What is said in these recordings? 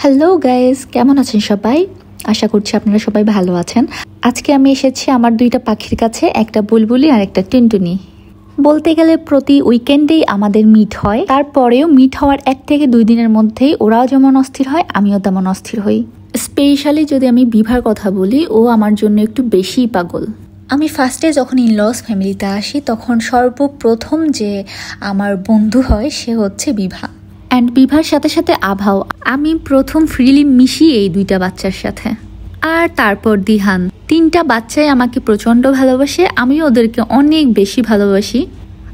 Hello guys, কেমন আছেন সবাই? আশা করছি আপনারা সবাই ভালো আছেন। আজকে আমি এসেছি আমার দুইটা পাখির কাছে, একটা বুলবুলি আর একটা টুনটুনি। বলতে গেলে প্রতি উইকেন্ডেই আমাদের মিট হয়, তারপরেও মিট হওয়ার 1 থেকে 2 দিনের মধ্যেই ওরাও যেমন অস্থির হয়, আমিও তেমন অস্থির হই। স্পেশালি যদি আমি বিভার কথা বলি, ও আমার জন্য একটু বেশিই পাগল। আমি ফার্স্টে যখন ইনলস ফ্যামিলিতে আসি তখন সর্বপ্রথম যে আমার বন্ধু হয় সে হচ্ছে বিভা, অ্যান্ড বিভার সাথে সাথে আভাও। আমি প্রথম ফ্রিলি মিশি এই দুইটা বাচ্চার সাথে। আর তারপর দিহান। 3টা বাচ্চাই আমাকে প্রচণ্ড ভালোবাসে, আমিও ওদেরকে অনেক বেশি ভালোবাসি।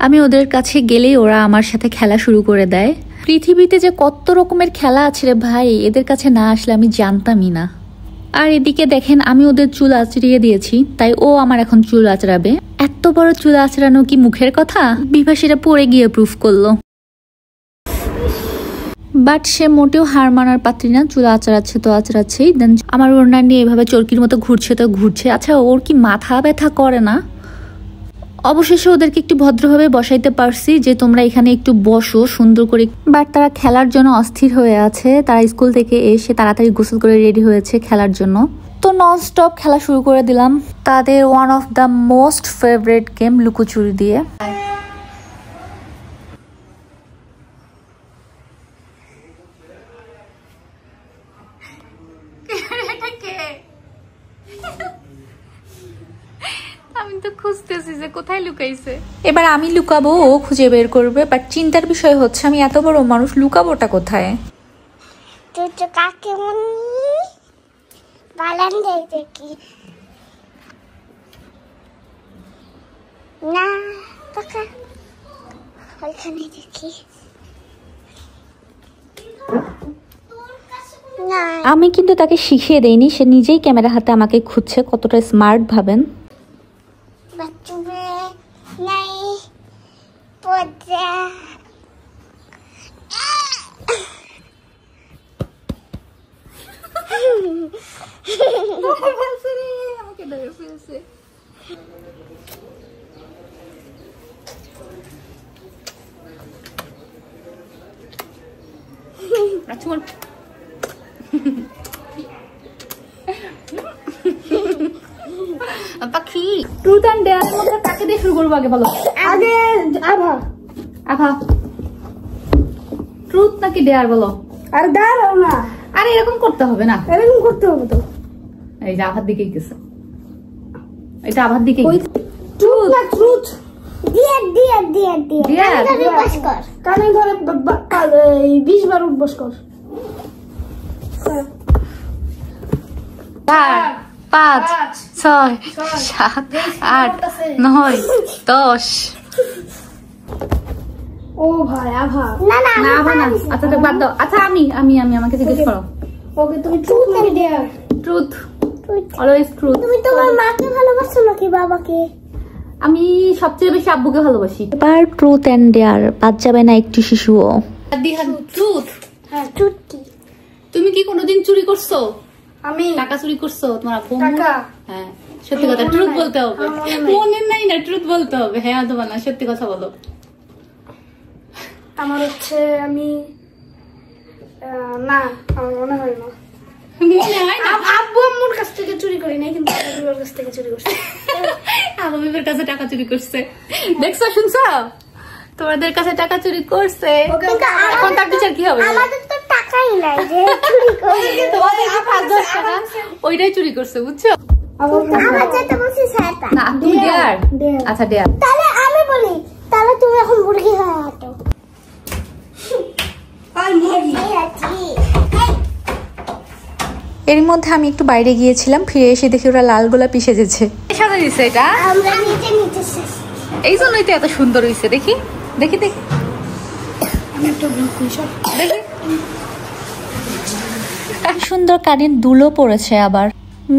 আমি ওদের কাছে গেলেই ওরা আমার সাথে খেলা শুরু করে দেয়। পৃথিবীতে যে কত রকমের খেলা আছে রে ভাই, এদের কাছে না আসলে আমি জানতামই না। আর এদিকে দেখেন, আমি ওদের চুল আঁচড়িয়ে দিয়েছি, তাই ও আমার এখন চুল আঁচড়াবে। এত বড় চুল আঁচড়ানো কি মুখের কথা? বিভা সেটা পরে গিয়ে প্রুফ করলো। বাট সে মোটেও হার মানার পাত্রী না, চুল আঁচড়াচ্ছে তো আঁচড়াচ্ছেই। দেন আমার ওড়না নিয়ে এভাবে চরকির মতো ঘুরছে তো ঘুরছে। আচ্ছা, ওর কি মাথা ব্যথা করে না? অবশেষে ওদেরকে একটু ভদ্রভাবে বসাইতে পারছি যে তোমরা এখানে একটু বসো সুন্দর করে। বাট তারা খেলার জন্য অস্থির হয়ে আছে। তারা স্কুল থেকে এসে তাড়াতাড়ি গোসল করে রেডি হয়েছে খেলার জন্য। তো নন স্টপ খেলা শুরু করে দিলাম তাদের one of the most favourite game, লুকোচুরি দিয়ে। আমি তো খুঁজতেছি যে কোথায় লুকাইছে। এবার আমি লুকাবো, ও খুঁজে বের করবে। বাট চিন্তার বিষয় হচ্ছে আমি এত বড় মানুষ, লুকাবোটা কোথায়? আমি কিন্তু তাকে শিখিয়ে দেইনি, সে নিজেই ক্যামেরা হাতে আমাকে খুঁজছে। কতটা স্মার্ট ভাবেন। পাখি ট্রুথ এন্ড ডেয়ার মধ্যে কাকে দিয়ে শুরু করবো আগে বলো? আগে আভা। আভা ট্রুথ নাকি ডেয়ার বলো? আর দাঁড়াও না, আরে এরকম করতে হবে না, এরকম করতে হবে তো। এই যে আভার দিকেই গেছে, এটা আভার দিকেই। ট্রুথ না truth. Dear dear dear dear dear উঠবস কর, কানে ধরে 20 বার উঠবস কর। 4 5 6 7 8 9 10। ও ভাই আভা। না না না আভা না। আচ্ছা তো বাদ দাও। আচ্ছা আমি আমাকে জিজ্ঞেস করো। ওকে, তুমি ট্রুথ নাকি ডেয়ার? Truth, always truth. তুমি তোমার মাকে ভালোবাসো নাকি বাবাকে? আমি সবচেয়ে বেশি আব্বুকে ভালোবাসি। এবার ট্রুথ এন্ড ডেয়ার, বাদ যাবে না একটু শিশুও। দিহান ট্রুথ। হ্যাঁ ট্রুথ কি? তুমি কি কোনোদিন চুরি করছো? আমি টাকা চুরি করছো তোমার আব্বু? টাকা? হ্যাঁ সত্যি কথা, ট্রুথ বলতে হবে। মনে নাই না, ট্রুথ বলতে হবে। হ্যাঁ অথবা না, সত্যি কথা বলো। আমার হচ্ছে আমি না, আমার মনে হয় না। মনে হয় না। আব্বু আম্মুর কাছ থেকে চুরি করি নাই, কিন্তু আব্বুর কাছ থেকে চুরি করছি। আব্বু বিবের কাছে টাকা চুরি করছে। দেখছো, শুনছো? তোমাদের কাছে টাকা চুরি করছে। এখন তার বিচার কি হবে? আমাদের তো টাকাই নাই যে চুরি করব। তোমাদের যে 5-10 টাকা ওইটাই চুরি করছে, বুঝছো? আমার যেটা বলছি সেটা না, তুমি ডেয়ার। আচ্ছা ডেয়ার। তাহলে আমি বলি, তাহলে তুমি এখন মুরগি হয়ে হাঁটো। এর মধ্যে আমি একটু বাইরে গিয়েছিলাম, ফিরে এসে দেখি ওরা লাল গোলাপি সেজেছে। সাজা দিছে এটা, আমরা নিচে নিচে এই জন্যই তো এত সুন্দর হয়েছে। দেখি দেখি দেখি আমি একটু ব্লক করি সব। দেখি সুন্দর কানের দুলও পড়েছে। আবার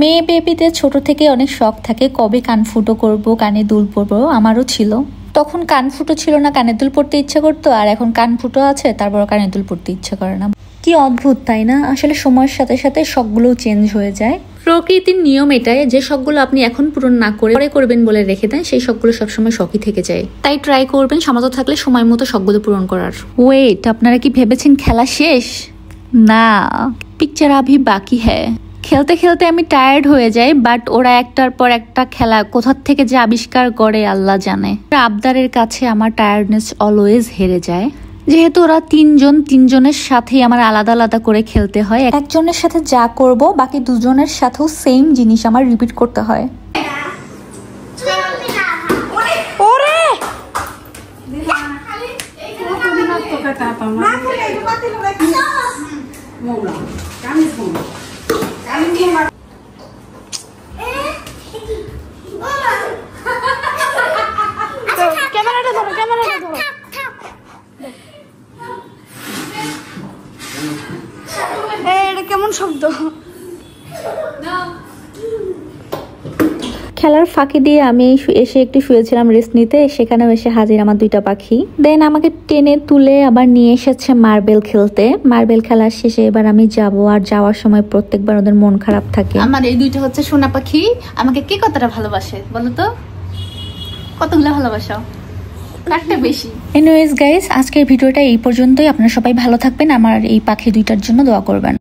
মেয়ে বেবিতে ছোট থেকে অনেক শখ থাকে, কবে কান ফুটো করবো, কানে দুল পরবো। আমারও ছিল। তখন কান ফুটো ছিল না, কানের দুল পরতে ইচ্ছা করতো। আর এখন কান ফুটো আছে, তারপর কানের দুল পরতে ইচ্ছা করে না। কি অদ্ভুত তাই না? আসলে সময়ের সাথে সাথে শখগুলো চেঞ্জ হয়ে যায়। প্রকৃতির নিয়ম এটাই যে শখগুলো আপনি এখন পূরণ না করে পরে করবেন বলে রেখে দেন, সেই শখগুলো সবসময় শখই থেকে যায়। তাই ট্রাই করবেন সামর্থ্য থাকলে সময় মতো শখগুলো পূরণ করার। ওয়েট, আপনারা কি ভেবেছেন খেলা শেষ? না। পিকচার আভি বাকি হ্যায়। খেলতে খেলতে আমি টায়ার্ড হয়ে যাই, বাট ওরা একটার পর একটা খেলা কোথার থেকে যে আবিষ্কার করে আল্লাহ জানে। আবদারের কাছে আমার টায়ার্ডনেস অলওয়েজ হেরে যায়। যেহেতু ওরা তিনজনের সাথেই আমার আলাদা আলাদা করে খেলতে হয়। একজনের সাথে যা করব বাকি দুজনের সাথেও সেম জিনিস আমার রিপিট করতে হয়। ক্যামেরাটা ধরো, ক্যামেরাটা ধরো। এটা কেমন শব্দ? খেলার ফাঁকি দিয়ে আমি এসে একটু শুয়েছিলাম রেস্ট নিতে, সেখানেও এসে হাজির আমার দুইটা পাখি। দেন আমাকে টেনে তুলে আবার নিয়ে এসেছে মার্বেল খেলতে। মার্বেল খেলার শেষে এবার আমি যাব, আর যাওয়ার সময় প্রত্যেকবার ওদের মন খারাপ থাকে। আমার এই দুইটা হচ্ছে সোনা পাখি। আমাকে কে কতটা ভালোবাসে বলো তো? কতগুলো ভালোবাসো? একটা বেশি। এনিওয়েজ গাইস, আজকের ভিডিওটা এই পর্যন্তই। আপনারা সবাই ভালো থাকবেন, আমার এই পাখি দুইটার জন্য দোয়া করবেন।